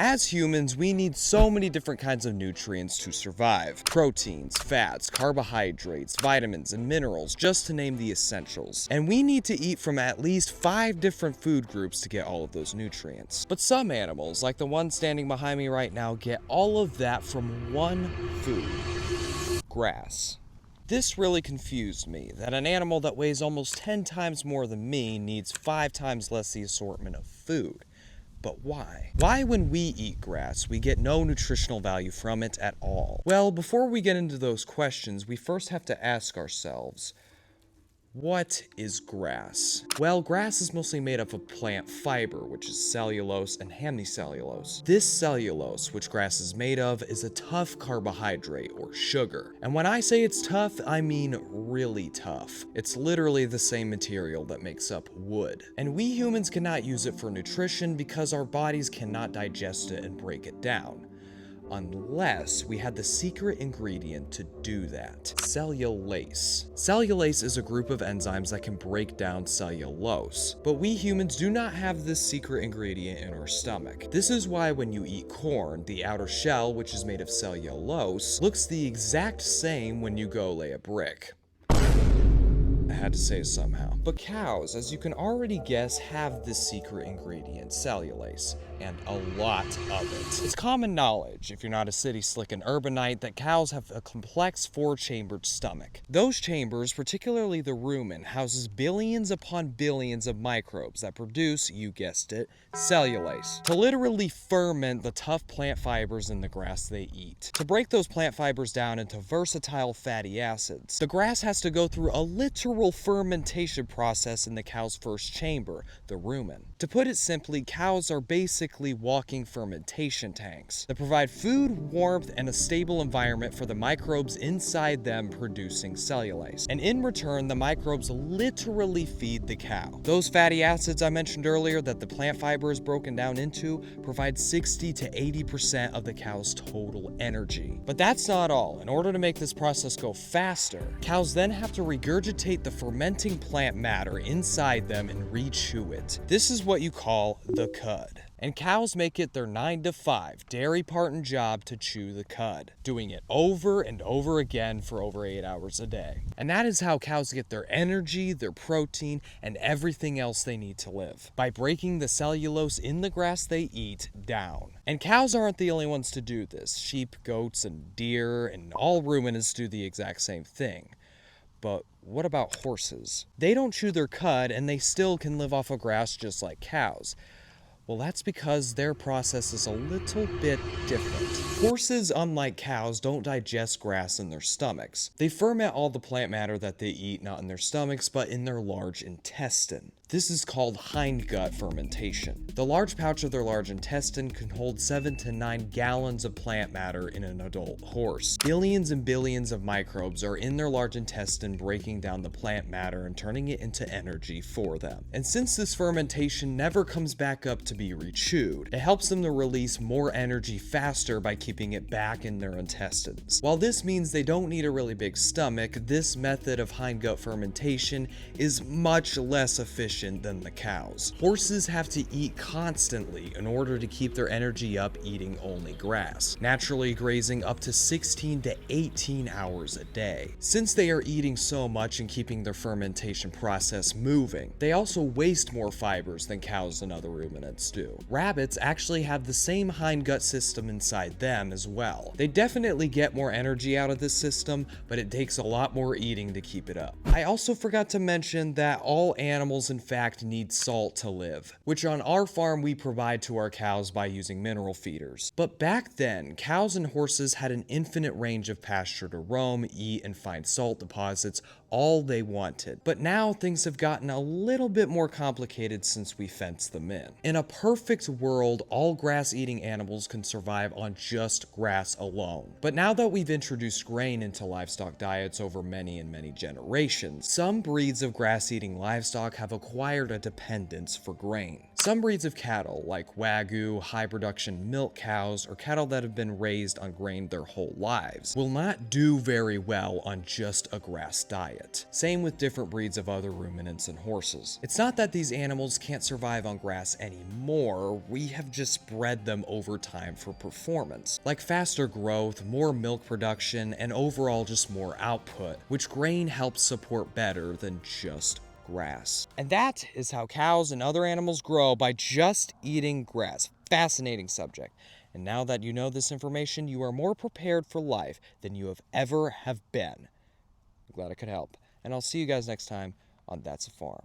As humans, we need so many different kinds of nutrients to survive. Proteins, fats, carbohydrates, vitamins, and minerals, just to name the essentials. And we need to eat from at least 5 different food groups to get all of those nutrients. But some animals, like the one standing behind me right now, get all of that from one food: grass. This really confused me, that an animal that weighs almost 10 times more than me needs 5 times less the assortment of food. But why? Why, when we eat grass, we get no nutritional value from it at all? Well, before we get into those questions, we first have to ask ourselves, what is grass? Well, grass is mostly made up of plant fiber, which is cellulose and hemicellulose. This cellulose, which grass is made of, is a tough carbohydrate, or sugar. And when I say it's tough, I mean really tough. It's literally the same material that makes up wood. And we humans cannot use it for nutrition because our bodies cannot digest it and break it down. Unless we had the secret ingredient to do that: cellulase. Cellulase is a group of enzymes that can break down cellulose, but we humans do not have this secret ingredient in our stomach. This is why when you eat corn, the outer shell, which is made of cellulose, looks the exact same when you go lay a brick. I had to say it somehow. But cows, as you can already guess, have this secret ingredient, cellulase, and a lot of it. It's common knowledge, if you're not a city slick and urbanite, that cows have a complex 4-chambered stomach. Those chambers, particularly the rumen, houses billions upon billions of microbes that produce, you guessed it, cellulase, to literally ferment the tough plant fibers in the grass they eat. To break those plant fibers down into versatile fatty acids, the grass has to go through a literal fermentation process in the cow's first chamber, the rumen. To put it simply, cows are basically walking fermentation tanks that provide food, warmth, and a stable environment for the microbes inside them producing cellulase. And in return, the microbes literally feed the cow. Those fatty acids I mentioned earlier that the plant fiber is broken down into provide 60 to 80% of the cow's total energy. But that's not all. In order to make this process go faster, cows then have to regurgitate the fermenting plant matter inside them and re-chew it. This is what you call the cud. And cows make it their 9 to 5 dairy parton job to chew the cud, doing it over and over again for over 8 hours a day. And that is how cows get their energy, their protein, and everything else they need to live, by breaking the cellulose in the grass they eat down. And cows aren't the only ones to do this. Sheep, goats, and deer, and all ruminants do the exact same thing. But what about horses? They don't chew their cud, and they still can live off of grass just like cows. Well, that's because their process is a little bit different. Horses, unlike cows, don't digest grass in their stomachs. They ferment all the plant matter that they eat not in their stomachs, but in their large intestine. This is called hindgut fermentation. The large pouch of their large intestine can hold 7 to 9 gallons of plant matter in an adult horse. Billions and billions of microbes are in their large intestine, breaking down the plant matter and turning it into energy for them. And since this fermentation never comes back up to be rechewed, it helps them to release more energy faster by keeping it back in their intestines. While this means they don't need a really big stomach, this method of hindgut fermentation is much less efficient than the cows. Horses have to eat constantly in order to keep their energy up, eating only grass, naturally grazing up to 16 to 18 hours a day. Since they are eating so much and keeping their fermentation process moving, they also waste more fibers than cows and other ruminants do. Rabbits actually have the same hindgut system inside them as well. They definitely get more energy out of this system, but it takes a lot more eating to keep it up. I also forgot to mention that all animals in fact need salt to live, which on our farm we provide to our cows by using mineral feeders. But back then, cows and horses had an infinite range of pasture to roam, eat, and find salt deposits all they wanted. But now things have gotten a little bit more complicated since we fenced them in. In a perfect world, all grass-eating animals can survive on just grass alone. But now that we've introduced grain into livestock diets over many and many generations, some breeds of grass-eating livestock have acquired acquired a dependence for grain. Some breeds of cattle, like Wagyu, high-production milk cows, or cattle that have been raised on grain their whole lives, will not do very well on just a grass diet. Same with different breeds of other ruminants and horses. It's not that these animals can't survive on grass anymore, we have just bred them over time for performance, like faster growth, more milk production, and overall just more output, which grain helps support better than just grass. And that is how cows and other animals grow, by just eating grass. Fascinating subject. And now that you know this information, you are more prepared for life than you have ever been. I'm glad I could help. And I'll see you guys next time on That's a Farm.